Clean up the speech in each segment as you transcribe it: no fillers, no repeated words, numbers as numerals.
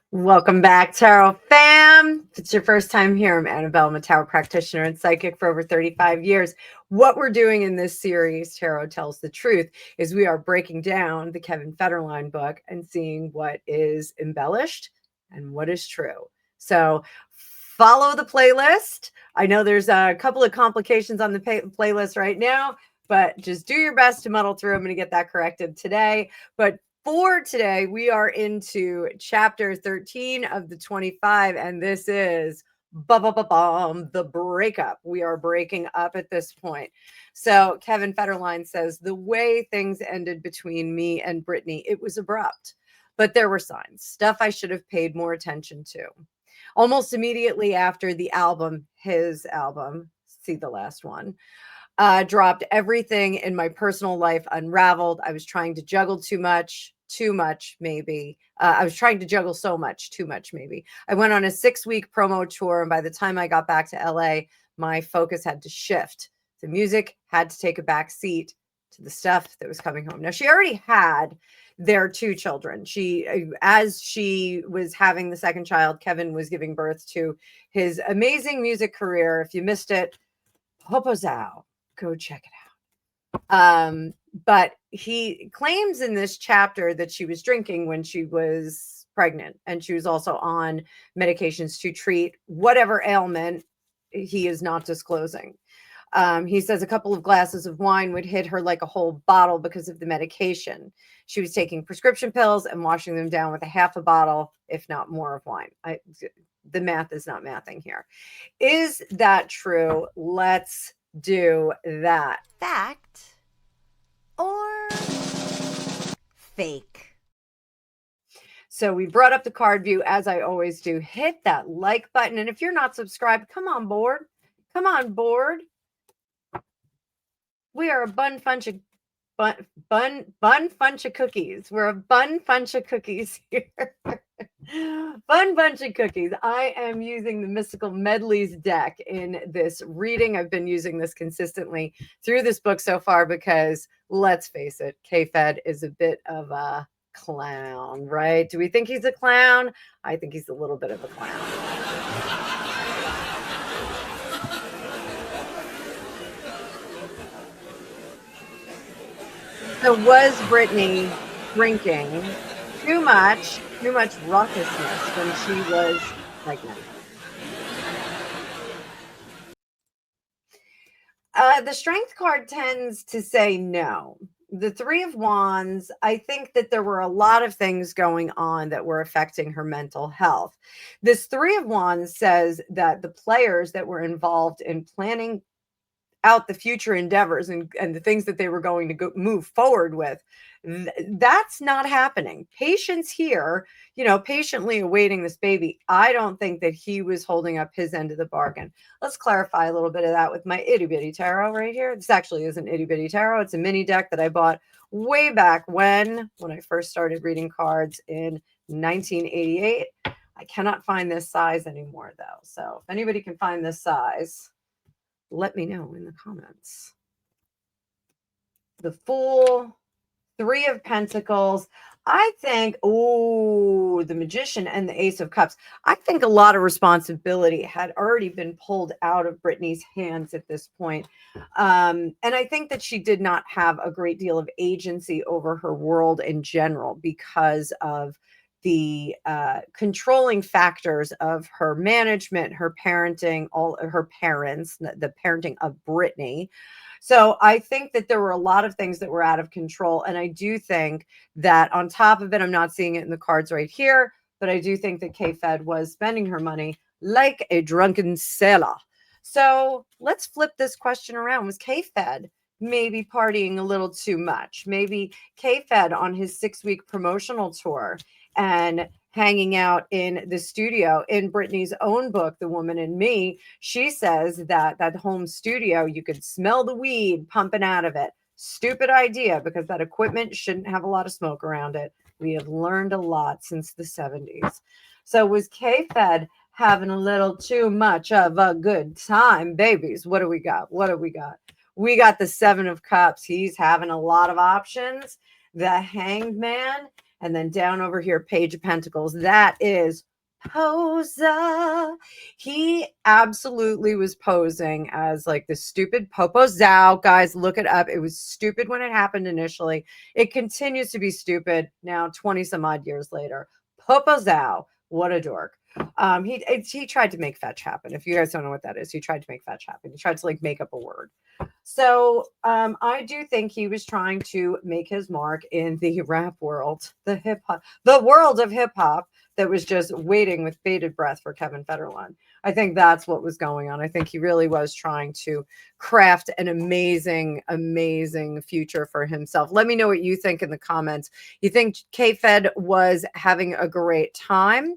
Welcome back, Tarot fam. If it's your first time here, I'm Annabelle. I'm a tarot practitioner and psychic for over 35 years. What we're doing in this series, Tarot Tells the Truth, is we are breaking down the Kevin Federline book and seeing what is embellished and what is true. So follow the playlist. I know there's a couple of complications on the playlist right now, but just do your best to muddle through. I'm going to get that corrected today. But for today, we are into chapter 13 of the 25, and this is the breakup. We are breaking up at this point. So Kevin Federline says, the way things ended between me and Britney, it was abrupt, but there were signs, stuff I should have paid more attention to. Almost immediately after the album, his album, see the last one, dropped, everything in my personal life unraveled. I was trying to juggle too much, maybe. I was trying to juggle so much, too much, maybe. I went on a 6-week promo tour, and by the time I got back to LA, my focus had to shift. The music had to take a back seat to the stuff that was coming home. Now, she already had their 2 children. As she was having the second child, Kevin was giving birth to his amazing music career. If you missed it, Hopozow, go check it out. But he claims in this chapter that she was drinking when she was pregnant, and she was also on medications to treat whatever ailment he is not disclosing. He says a couple of glasses of wine would hit her like a whole bottle because of the medication. She was taking prescription pills and washing them down with a half a bottle, if not more, of wine. The math is not mathing here. Is that true? Let's do that. Fact or fake? So we brought up the card view, as I always do. Hit that like button. And if you're not subscribed, come on board. Come on board. We are a bun bunch of cookies. We're a bun bunch of cookies here. Fun bunch of cookies. I am using the Mystical Medleys deck in this reading. I've been using this consistently through this book so far because, let's face it, K-Fed is a bit of a clown, right? Do we think he's a clown? I think he's a little bit of a clown. So was Britney drinking too much raucousness when she was pregnant? The Strength card tends to say no. The 3 of Wands, I think that there were a lot of things going on that were affecting her mental health. This 3 of Wands says that the players that were involved in planning out the future endeavors and the things that they were going to move forward with, that's not happening. Patience here, patiently awaiting this baby. I don't think that he was holding up his end of the bargain. Let's clarify a little bit of that with my itty bitty tarot right here. This actually isn't itty bitty tarot. It's a mini deck that I bought way back when I first started reading cards in 1988. I cannot find this size anymore though. So if anybody can find this size, let me know in the comments. The Fool, 3 of Pentacles. I think, the Magician and the Ace of Cups. I think a lot of responsibility had already been pulled out of Britney's hands at this point. And I think that she did not have a great deal of agency over her world in general because of the controlling factors of her management, her parenting, all her parents, the parenting of Britney. So I think that there were a lot of things that were out of control. And I do think that on top of it, I'm not seeing it in the cards right here, but I do think that K-Fed was spending her money like a drunken sailor. So let's flip this question around. Was K-Fed maybe partying a little too much? Maybe K-Fed on his 6-week promotional tour and hanging out in the studio. In Britney's own book, The Woman in Me, she says that that home studio, you could smell the weed pumping out of it. Stupid idea, because that equipment shouldn't have a lot of smoke around it. We have learned a lot since the 70s. So was K-Fed having a little too much of a good time, babies? What do we got? What do we got? We got the Seven of Cups. He's having a lot of options. The Hanged Man, and then down over here, Page of Pentacles. That is poser. He absolutely was posing as like the stupid Popo Zao. Guys, look it up. It was stupid when it happened initially. It continues to be stupid now, 20 some odd years later. Popo Zao, what a dork. He tried to make fetch happen. If you guys don't know what that is, he tried to make fetch happen. He tried to like make up a word. So I do think he was trying to make his mark in the rap world, the hip hop, the world of hip hop that was just waiting with bated breath for Kevin Federline. I think that's what was going on. I think he really was trying to craft an amazing, amazing future for himself. Let me know what you think in the comments. You think K-Fed was having a great time?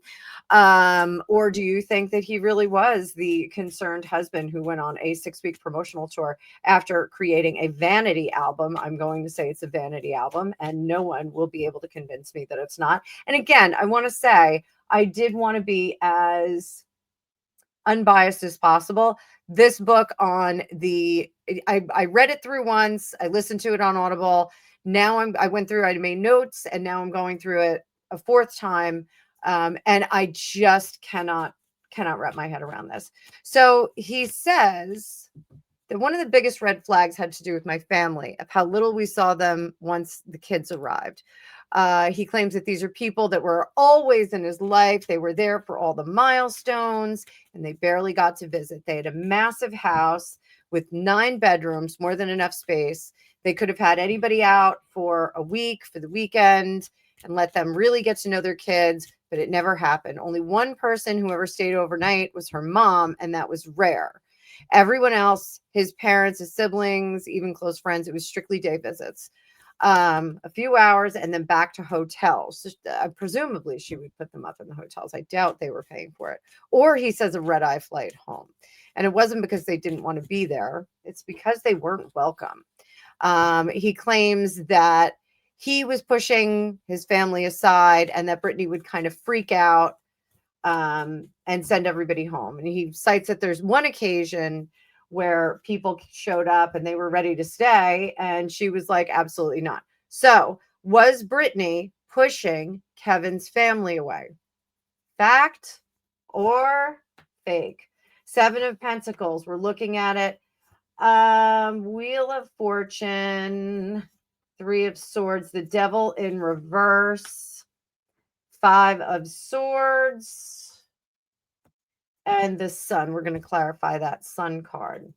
Or do you think that he really was the concerned husband who went on a 6-week promotional tour after creating a vanity album? I'm going to say it's a vanity album, and no one will be able to convince me that it's not. And again, I want to say I did want to be as unbiased as possible. This book on the I read it through once, I listened to it on Audible. Now I went through, I made notes, and now I'm going through it a fourth time. And I just cannot wrap my head around this. So he says that one of the biggest red flags had to do with my family, of how little we saw them once the kids arrived. He claims that these are people that were always in his life. They were there for all the milestones, and they barely got to visit. They had a massive house with 9 bedrooms, more than enough space. They could have had anybody out for a week, for the weekend, and let them really get to know their kids, but it never happened. Only one person who ever stayed overnight was her mom, and that was rare. Everyone else, his parents, his siblings, even close friends, it was strictly day visits. A few hours and then back to hotels. Presumably she would put them up in the hotels. I doubt they were paying for it. Or he says a red-eye flight home. And it wasn't because they didn't want to be there. It's because they weren't welcome. He claims that he was pushing his family aside and that Britney would kind of freak out and send everybody home. And he cites that there's one occasion where people showed up and they were ready to stay, and she was like, absolutely not. So was Britney pushing Kevin's family away? Fact or fake? 7 of Pentacles. We're looking at it. Wheel of Fortune, 3 of Swords, the Devil in reverse, 5 of Swords, and the Sun. We're going to clarify that Sun card.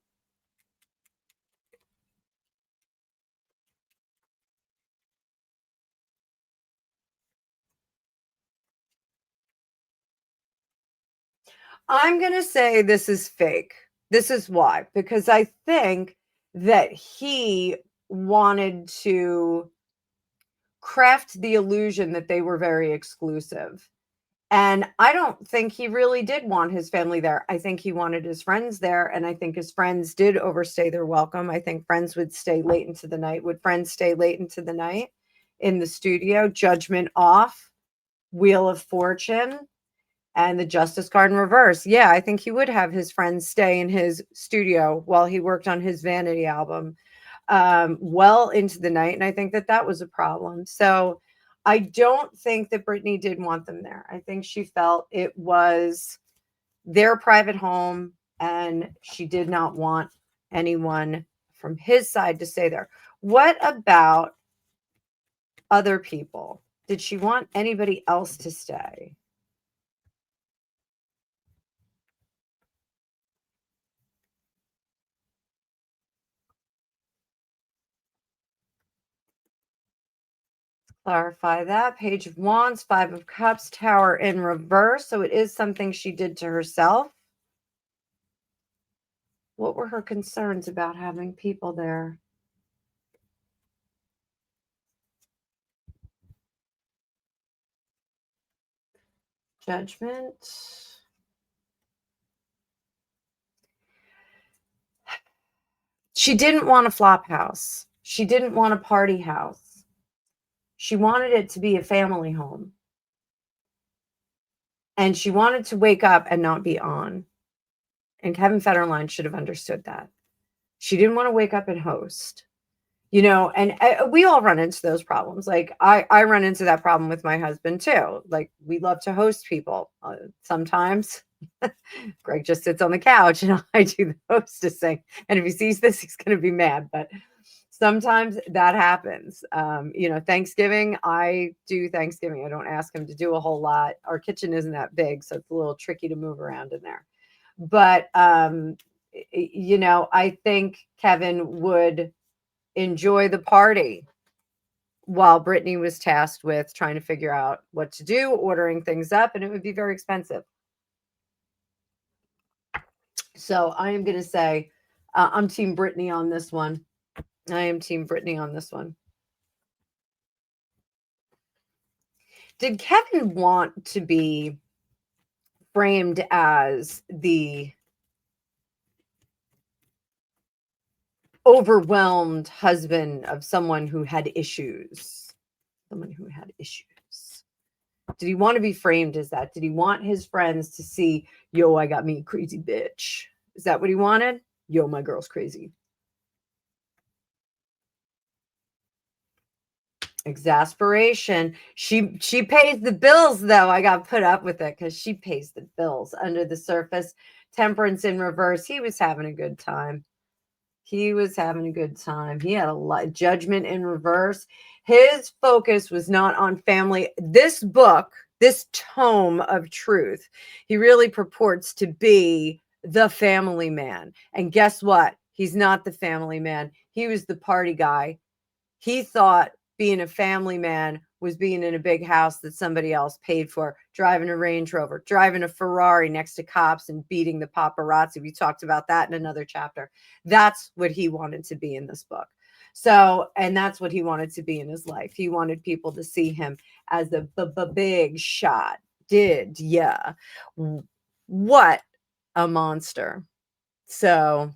I'm going to say this is fake. This is why, because I think that he wanted to craft the illusion that they were very exclusive. And I don't think he really did want his family there. I think he wanted his friends there. And I think his friends did overstay their welcome. I think friends would stay late into the night. Would friends stay late into the night in the studio? Judgment off, Wheel of Fortune, and the Justice card in reverse. Yeah, I think he would have his friends stay in his studio while he worked on his vanity album well into the night. And I think that that was a problem. So I don't think that Britney did want them there. I think she felt it was their private home and she did not want anyone from his side to stay there. What about other people? Did she want anybody else to stay? Clarify that. Page of Wands, 5 of Cups, Tower in reverse. So it is something she did to herself. What were her concerns about having people there? Judgment. She didn't want a flop house. She didn't want a party house. She wanted it to be a family home. And she wanted to wake up and not be on. And Kevin Federline should have understood that. She didn't want to wake up and host. And we all run into those problems. Like I run into that problem with my husband too. Like we love to host people. Sometimes Greg just sits on the couch and I do the hostessing. And if he sees this, he's going to be mad. But sometimes that happens. Thanksgiving, I do Thanksgiving. I don't ask him to do a whole lot. Our kitchen isn't that big, so it's a little tricky to move around in there. But, I think Kevin would enjoy the party while Britney was tasked with trying to figure out what to do, ordering things up, and it would be very expensive. So I am going to say I'm Team Britney on this one. I am Team Britney on this one. Did Kevin want to be framed as the overwhelmed husband of someone who had issues? Someone who had issues. Did he want to be framed as that? Did he want his friends to see, yo, I got me a crazy bitch? Is that what he wanted? Yo, my girl's crazy. Exasperation. She pays the bills, though. I got put up with it because she pays the bills. Under the surface, temperance in reverse. He was having a good time. He was having a good time. He had a lot of judgment in reverse. His focus was not on family. This book, this tome of truth, he really purports to be the family man. And guess what? He's not the family man. He was the party guy. He thought being a family man was being in a big house that somebody else paid for, driving a Range Rover, driving a Ferrari next to cops and beating the paparazzi. We talked about that in another chapter. That's what he wanted to be in this book. So, and that's what he wanted to be in his life. He wanted people to see him as the big shot. Yeah. What a monster. So,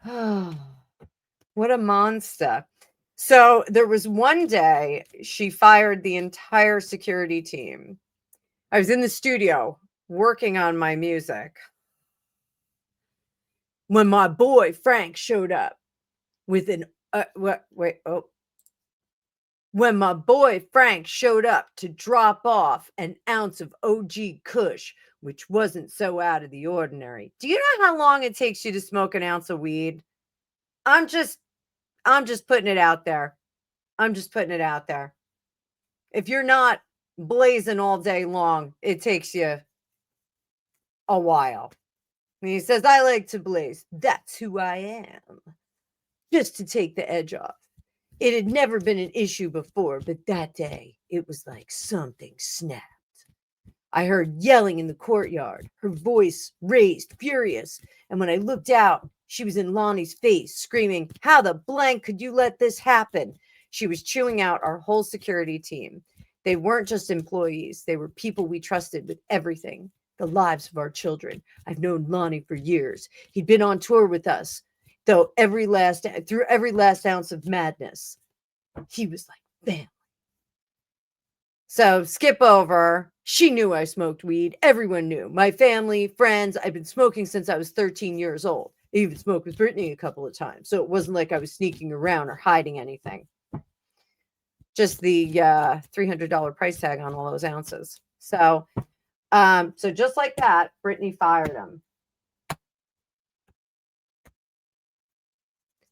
what a monster. So there was one day she fired the entire security team. I was in the studio working on my music when my boy Frank showed up with when my boy Frank showed up to drop off an ounce of OG Kush, which wasn't so out of the ordinary. Do you know how long it takes you to smoke an ounce of weed? I'm just putting it out there. I'm just putting it out there. If you're not blazing all day long, it takes you a while. And he says, I like to blaze. That's who I am. Just to take the edge off. It had never been an issue before, but that day it was like something snapped. I heard yelling in the courtyard, her voice raised, furious. And when I looked out, she was in Lonnie's face, screaming, how the blank could you let this happen? She was chewing out our whole security team. They weren't just employees. They were people we trusted with everything, the lives of our children. I've known Lonnie for years. He'd been on tour with us, though through every last ounce of madness. He was like family. So skip over. She knew I smoked weed. Everyone knew. My family, friends. I've been smoking since I was 13 years old. I even smoked with Britney a couple of times. So it wasn't like I was sneaking around or hiding anything. Just the $300 price tag on all those ounces. So just like that, Britney fired him.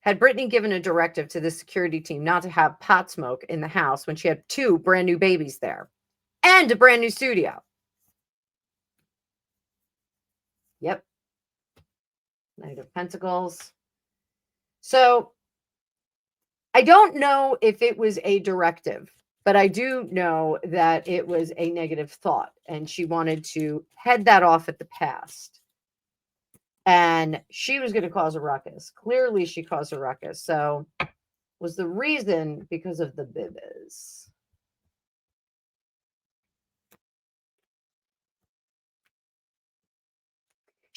Had Britney given a directive to the security team not to have pot smoke in the house when she had 2 brand new babies there and a brand new studio? Yep. Knight of Pentacles. So I don't know if it was a directive, but I do know that it was a negative thought, and she wanted to head that off at the past. And she was going to cause a ruckus. Clearly, she caused a ruckus. So was the reason because of the bibis?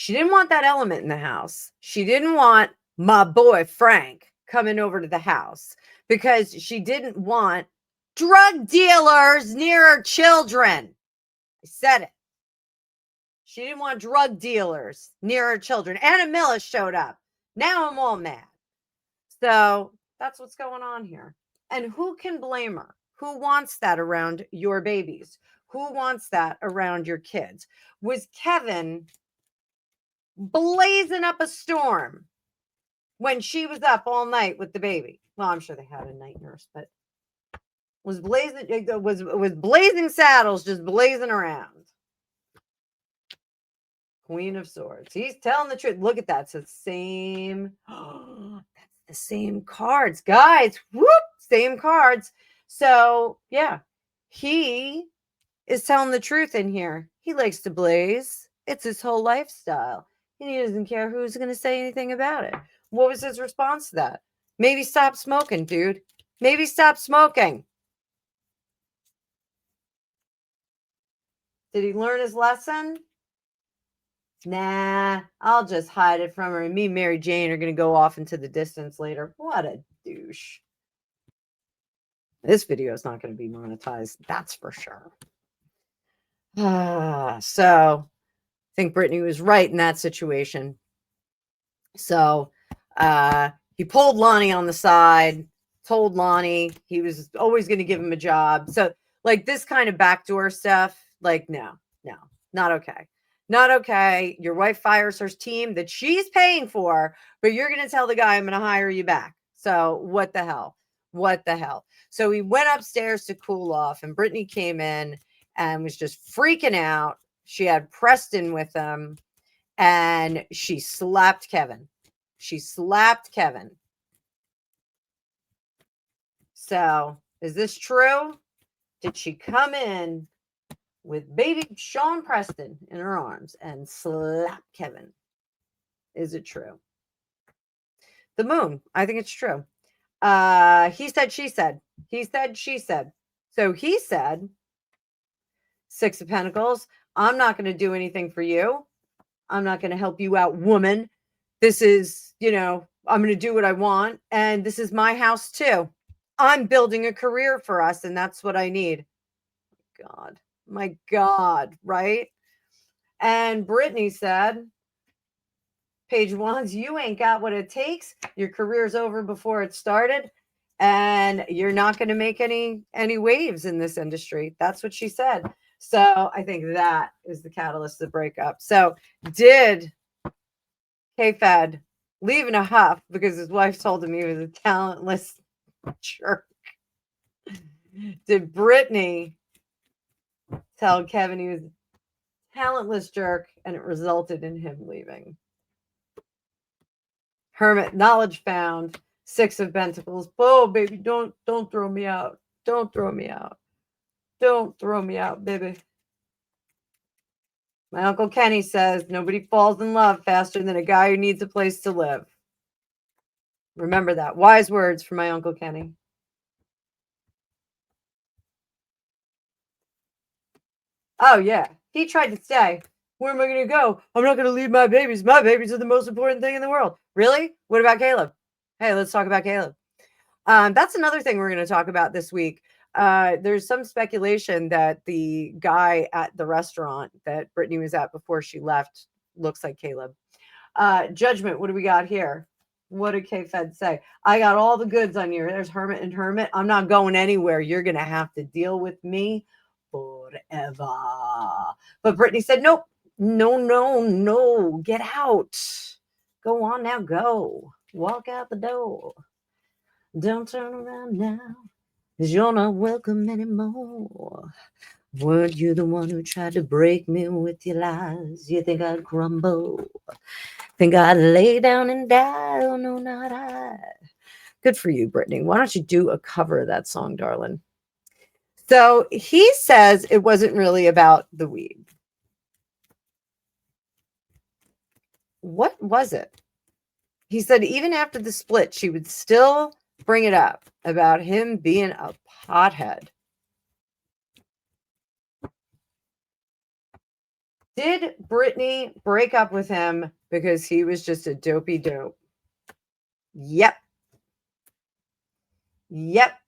She didn't want that element in the house. She didn't want my boy Frank coming over to the house because she didn't want drug dealers near her children. I said it. She didn't want drug dealers near her children. Annabelle showed up. Now I'm all mad. So that's what's going on here. And who can blame her? Who wants that around your babies? Who wants that around your kids? Was Kevin blazing up a storm when she was up all night with the baby? Well, I'm sure they had a night nurse, but was blazing saddles, just blazing around. Queen of Swords. He's telling the truth. Look at that. It's the same. That's the same cards, guys. Whoop, same cards. So yeah, he is telling the truth in here. He likes to blaze. It's his whole lifestyle. And he doesn't care who's going to say anything about it. What was his response to that? Maybe stop smoking, dude. Maybe stop smoking. Did he learn his lesson? Nah, I'll just hide it from her. And me and Mary Jane are going to go off into the distance later. What a douche. This video is not going to be monetized. That's for sure. So I think Britney was right in that situation. So he pulled Lonnie on the side, told Lonnie he was always going to give him a job. So like this kind of backdoor stuff, like, no, not okay. Not okay. Your wife fires her team that she's paying for, but you're going to tell the guy, I'm going to hire you back. So what the hell? What the hell? So he went upstairs to cool off, and Britney came in and was just freaking out. She had Preston with him, and she slapped Kevin. She slapped Kevin. So is this true? Did she come in with baby Sean Preston in her arms and slap Kevin? Is it true? The moon. I think it's true. He said, she said. He said, she said. So he said, Six of Pentacles, I'm not going to do anything for you. I'm not going to help you out, woman. This is, I'm going to do what I want. And this is my house too. I'm building a career for us. And that's what I need. God. My God, right? And Britney said, Page Wands, you ain't got what it takes. Your career's over before it started, and you're not going to make any waves in this industry. That's what she said. So I think that is the catalyst to the breakup. So did K-Fed leave in a huff because his wife told him he was a talentless jerk? Did Britney tell Kevin he was a talentless jerk, and it resulted in him leaving? Hermit, knowledge found. Six of Pentacles. Oh, baby, don't throw me out. Don't throw me out. Don't throw me out, baby. My Uncle Kenny says nobody falls in love faster than a guy who needs a place to live. Remember that. Wise words from my Uncle Kenny. Oh, yeah. He tried to stay. Where am I going to go? I'm not going to leave my babies. My babies are the most important thing in the world. Really? What about Caleb? Hey, let's talk about Caleb. That's another thing we're going to talk about this week. There's some speculation that the guy at the restaurant that Britney was at before she left looks like Caleb. Judgment, what do we got here? What did K-Fed say? I got all the goods on you. There's Hermit and Hermit. I'm not going anywhere. You're going to have to deal with me forever. But Britney said, nope. No. Get out. Go on now. Go. Walk out the door. Don't turn around now, 'cause you're not welcome anymore. Weren't you the one who tried to break me with your lies? You think I'd crumble? Think I'd lay down and die? Oh, no, not I. Good for you, Britney. Why don't you do a cover of that song, darling? So he says it wasn't really about the weed. What was it? He said even after the split, she would still bring it up about him being a pothead. Did Britney break up with him because he was just a dopey dope? Yep. Yep.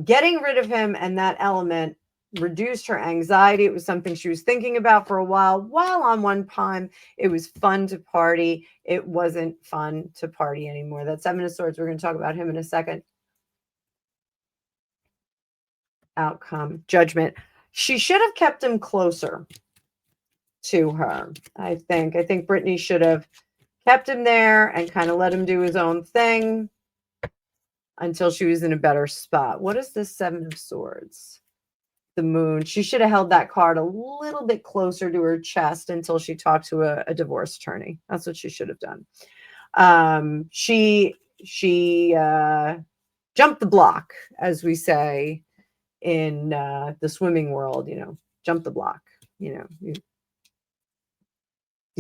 Getting rid of him and that element reduced her anxiety. It was something she was thinking about for a while. While on one time, it was fun to party. It wasn't fun to party anymore. That Seven of Swords, we're going to talk about him in a second. Outcome, judgment. She should have kept him closer to her, I think. I think Britney should have kept him there and kind of let him do his own thing until she was in a better spot. What is this Seven of Swords? The moon. She should have held that card a little bit closer to her chest until she talked to a divorce attorney. That's what she should have done. She jumped the block, as we say in the swimming world. Jump the block. You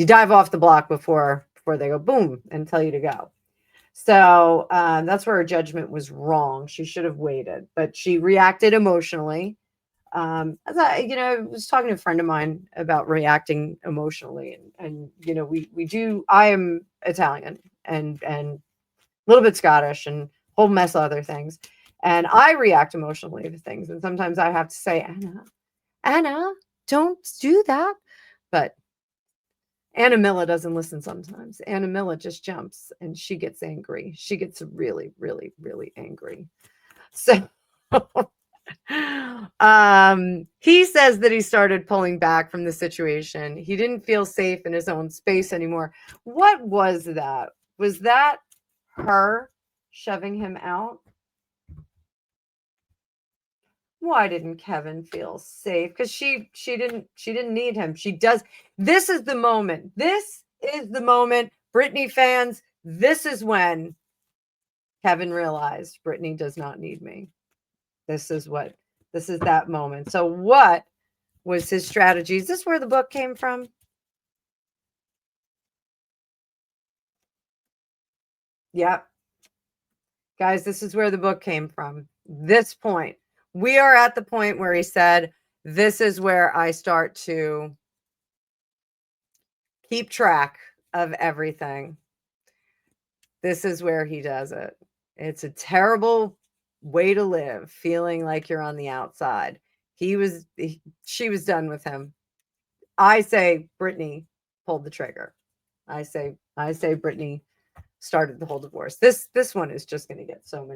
dive off the block before they go boom and tell you to go. So that's where her judgment was wrong. She should have waited, but she reacted emotionally. As I was talking to a friend of mine about reacting emotionally, and we do. I am Italian and a little bit Scottish and a whole mess of other things, and I react emotionally to things. And sometimes I have to say, Anna, don't do that. But Anna Milla doesn't listen sometimes. Anna Milla just jumps and she gets angry. She gets really, really, really angry. So he says that he started pulling back from the situation. He didn't feel safe in his own space anymore. What was that? Was that her shoving him out? Why didn't Kevin feel safe? Because she didn't need him. She does. This is the moment. This is the moment, Britney fans. This is when Kevin realized Britney does not need me. This is that moment. So what was his strategy? Is this where the book came from? Yep. Guys, this is where the book came from. This point. We are at the point where he said, this is where I start to keep track of everything. This is where he does it. It's a terrible way to live, feeling like you're on the outside. She was done with him. I say Britney pulled the trigger. I say Britney started the whole divorce. This one is just going to get so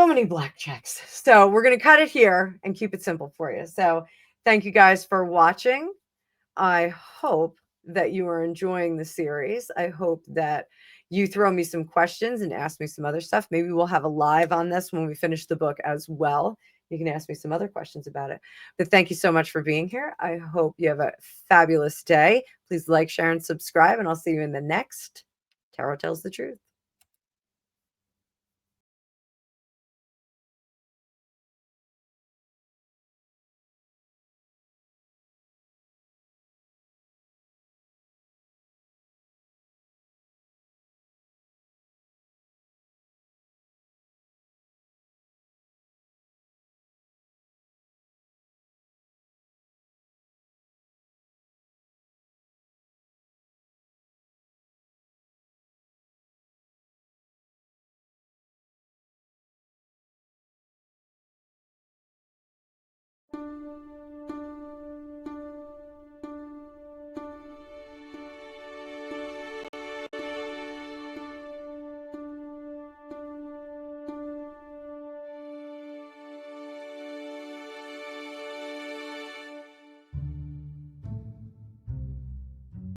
many black checks. So we're going to cut it here and keep it simple for you. So thank you guys for watching. I hope that you are enjoying the series. I hope that you throw me some questions and ask me some other stuff. Maybe we'll have a live on this when we finish the book as well. You can ask me some other questions about it. But thank you so much for being here. I hope you have a fabulous day. Please like, share, and subscribe, and I'll see you in the next Tarot Tells the Truth.